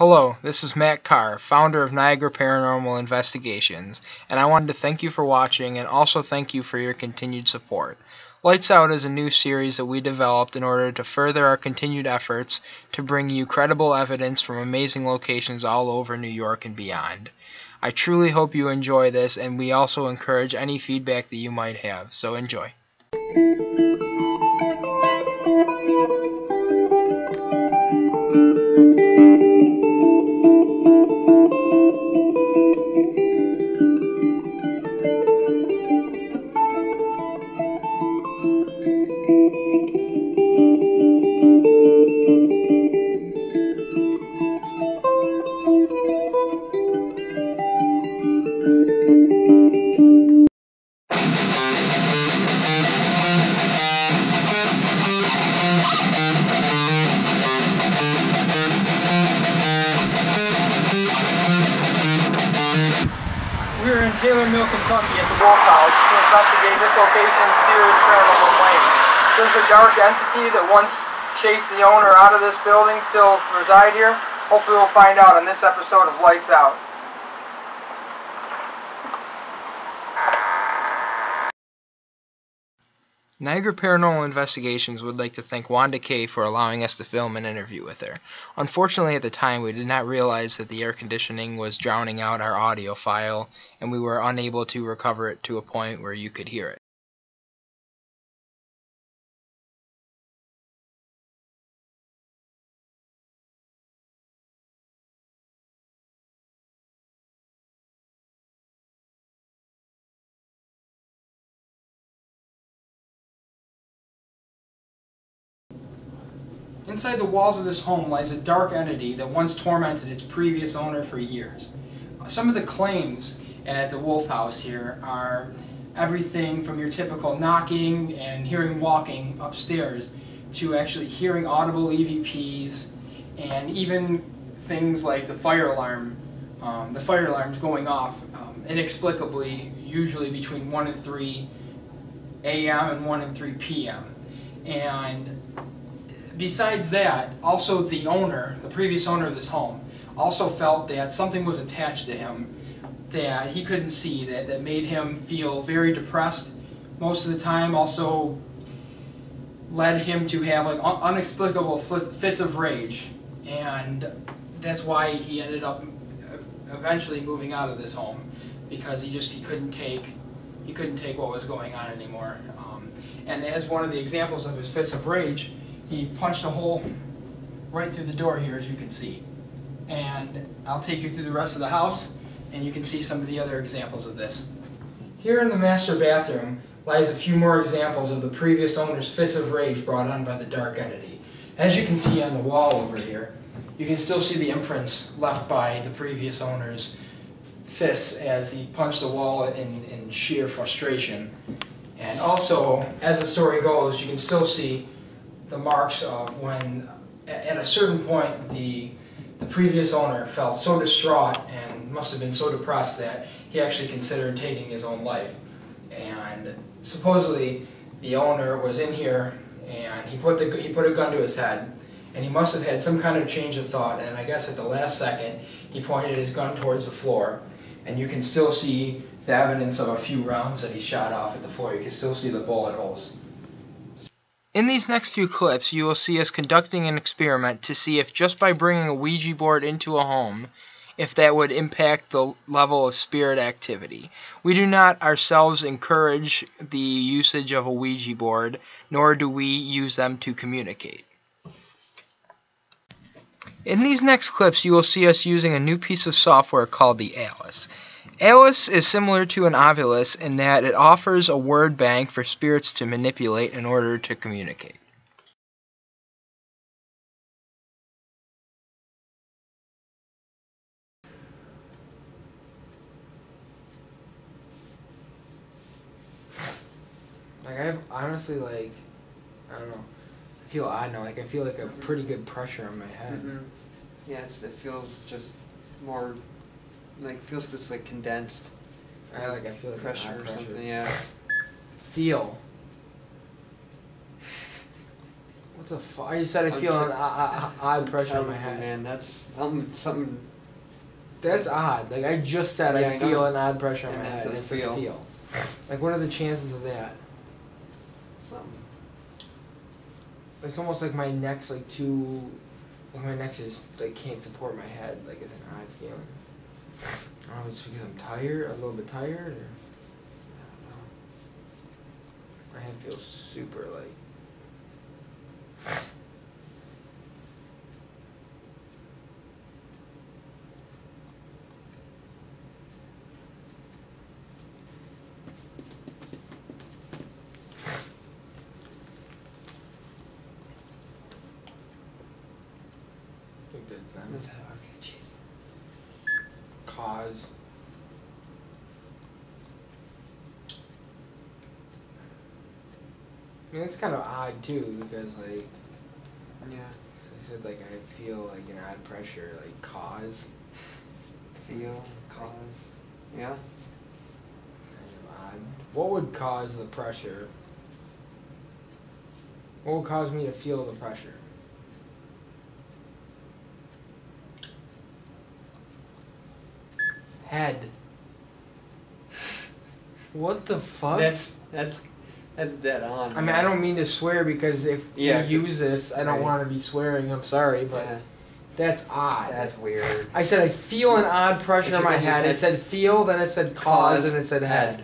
Hello, this is Matt Carr, founder of Niagara Paranormal Investigations, and I wanted to thank you for watching and also thank you for your continued support. Lights Out is a new series that we developed in order to further our continued efforts to bring you credible evidence from amazing locations all over New York and beyond. I truly hope you enjoy this, and we also encourage any feedback that you might have, so enjoy. We're in Taylor Mill, Kentucky at the Wolf House to investigate this location's serious paranormal claims. Does the dark entity that once chased the owner out of this building still reside here? Hopefully we'll find out in this episode of Lights Out. Niagara Paranormal Investigations would like to thank Wanda Kay for allowing us to film an interview with her. Unfortunately, at the time, we did not realize that the air conditioning was drowning out our audio file, and we were unable to recover it to a point where you could hear it. Inside the walls of this home lies a dark entity that once tormented its previous owner for years. Some of the claims at the Wolf House here are everything from your typical knocking and hearing walking upstairs to actually hearing audible EVPs, and even things like the fire alarm. The fire alarm's going off inexplicably, usually between 1 and 3 a.m. and 1 and 3 p.m. And besides that, also the owner, the previous owner of this home, also felt that something was attached to him that he couldn't see, that made him feel very depressed most of the time. Also led him to have like unexplicable fits of rage, and that's why he ended up eventually moving out of this home, because he couldn't take what was going on anymore. And as one of the examples of his fits of rage, he punched a hole right through the door here, as you can see. And I'll take you through the rest of the house, and you can see some of the other examples of this. Here in the master bathroom lies a few more examples of the previous owner's fits of rage brought on by the dark entity. As you can see on the wall over here, you can still see the imprints left by the previous owner's fists as he punched the wall in sheer frustration. And also, as the story goes, you can still see the marks of when, at a certain point, the previous owner felt so distraught and must have been so depressed that he actually considered taking his own life. And supposedly, the owner was in here and he put a gun to his head, and he must have had some kind of change of thought, and I guess at the last second he pointed his gun towards the floor, and you can still see the evidence of a few rounds that he shot off at the floor. You can still see the bullet holes. In these next few clips, you will see us conducting an experiment to see if just by bringing a Ouija board into a home, if that would impact the level of spirit activity. We do not ourselves encourage the usage of a Ouija board, nor do we use them to communicate. In these next clips, you will see us using a new piece of software called the Alice. Alice is similar to an Ovilus in that it offers a word bank for spirits to manipulate in order to communicate. Like, I have honestly, like, I don't know, I feel odd now. Like, I feel like a pretty good pressure on my head. Mm-hmm. Yes, it feels just more, like, it feels just like condensed. I feel like pressure or something, yeah. Feel. What the fuck? You said I feel an odd pressure on my head. Man, that's something. That's odd. Like I just said, Yeah, I I feel know. an odd pressure on my Yeah, head. it It says says feel. feel. Like what are the chances of that? Something. It's almost like my neck's like too. Like my neck just like can't support my head. Like it's an odd feeling. I don't know. It's because I'm tired, a little bit tired, or my head feels super like. I think that's them. That's okay. Jeez. Cause. I mean, it's kind of odd too because like Yeah. I said like I feel like an odd pressure like cause. Feel. Cause. Yeah. Kind of odd. What would cause the pressure? What would cause me to feel the pressure? Head. What the fuck? That's dead on. I mean, I don't mean to swear because if Yeah, you use this, I don't right. want to be swearing. I'm sorry, but Yeah, that's odd. that's weird. I said I feel an odd pressure in my Actually, head. head. It said feel, then it said cause, and it said head.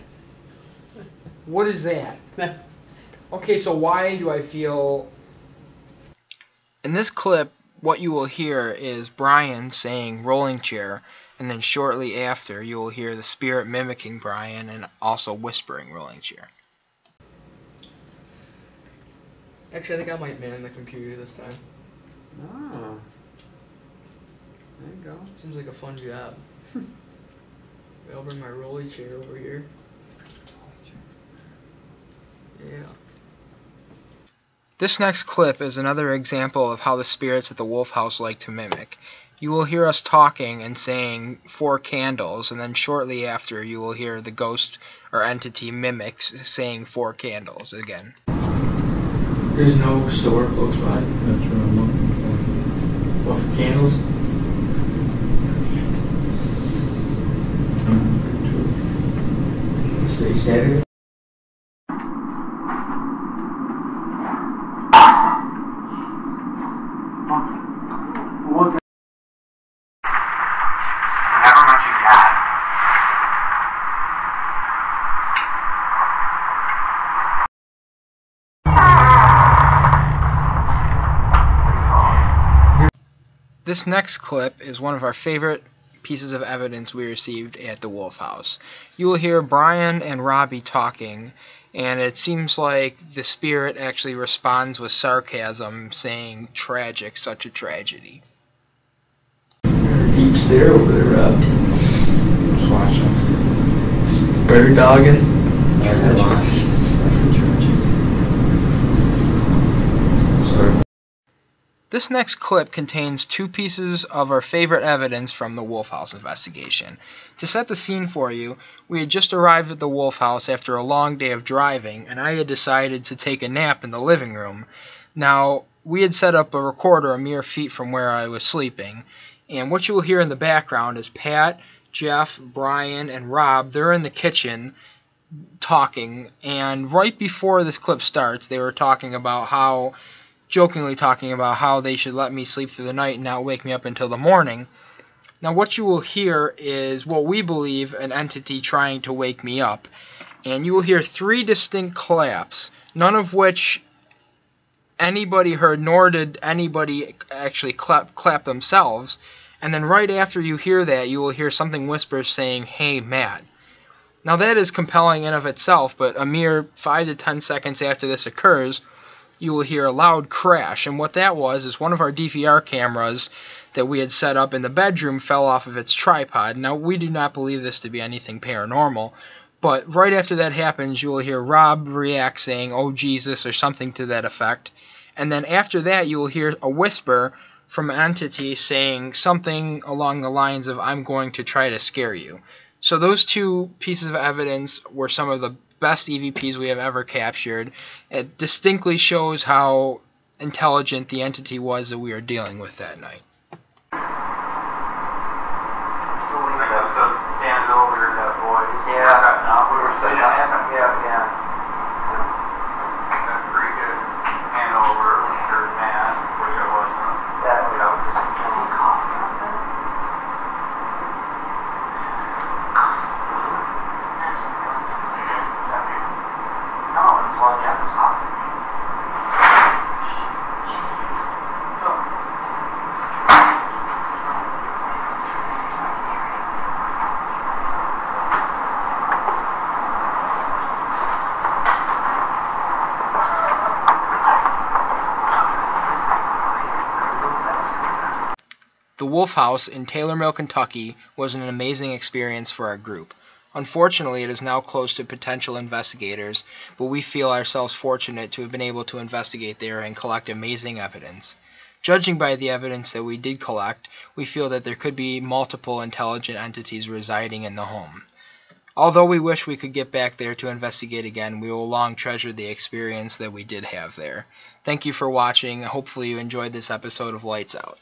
What is that? Okay, so why do I feel? In this clip, what you will hear is Brian saying rolling chair, and then shortly after you will hear the spirit mimicking Brian and also whispering rolling chair. Actually, I think I might man the computer this time. Oh. There you go. Seems like a fun job. I'll bring my rolly chair over here. Yeah. This next clip is another example of how the spirits at the Wolf House like to mimic. You will hear us talking and saying 4 candles, and then shortly after you will hear the ghost or entity mimics saying 4 candles again. There's no store close by. That's what I'm looking What for candles? Say Saturday. Never much you got. This next clip is one of our favorite pieces of evidence we received at the Wolf House. You will hear Brian and Robbie talking, and it seems like the spirit actually responds with sarcasm, saying, "Tragic, such a tragedy." Deep stare over there, Rob. Just watching. Bird dogging. Sorry. This next clip contains 2 pieces of our favorite evidence from the Wolf House investigation. To set the scene for you, we had just arrived at the Wolf House after a long day of driving, and I had decided to take a nap in the living room. Now, we had set up a recorder a mere feet from where I was sleeping, and what you will hear in the background is Pat, Jeff, Brian, and Rob. They're in the kitchen talking, and right before this clip starts, they were jokingly talking about how they should let me sleep through the night and not wake me up until the morning. Now what you will hear is what we believe an entity trying to wake me up. And you will hear 3 distinct claps, none of which anybody heard, nor did anybody actually clap themselves. And then right after you hear that, you will hear something whisper saying, "Hey, Matt." Now that is compelling in of itself, but a mere 5 to 10 seconds after this occurs, you will hear a loud crash, and what that was is one of our DVR cameras that we had set up in the bedroom fell off of its tripod. Now, we do not believe this to be anything paranormal, but right after that happens, you will hear Rob react saying, "Oh, Jesus," or something to that effect, and then after that, you will hear a whisper from an entity saying something along the lines of, "I'm going to try to scare you." So those 2 pieces of evidence were some of the best EVPs we have ever captured. It distinctly shows how intelligent the entity was that we were dealing with that night. So we just handed over to that boy. Yeah. We were sitting up. Yeah. That's pretty good handover for Matt, which I wasn't. That was any coffee on that? No, it's while Jeff was talking. The Wolf House in Taylor Mill, Kentucky was an amazing experience for our group. Unfortunately, it is now closed to potential investigators, but we feel ourselves fortunate to have been able to investigate there and collect amazing evidence. Judging by the evidence that we did collect, we feel that there could be multiple intelligent entities residing in the home. Although we wish we could get back there to investigate again, we will long treasure the experience that we did have there. Thank you for watching. Hopefully you enjoyed this episode of Lights Out.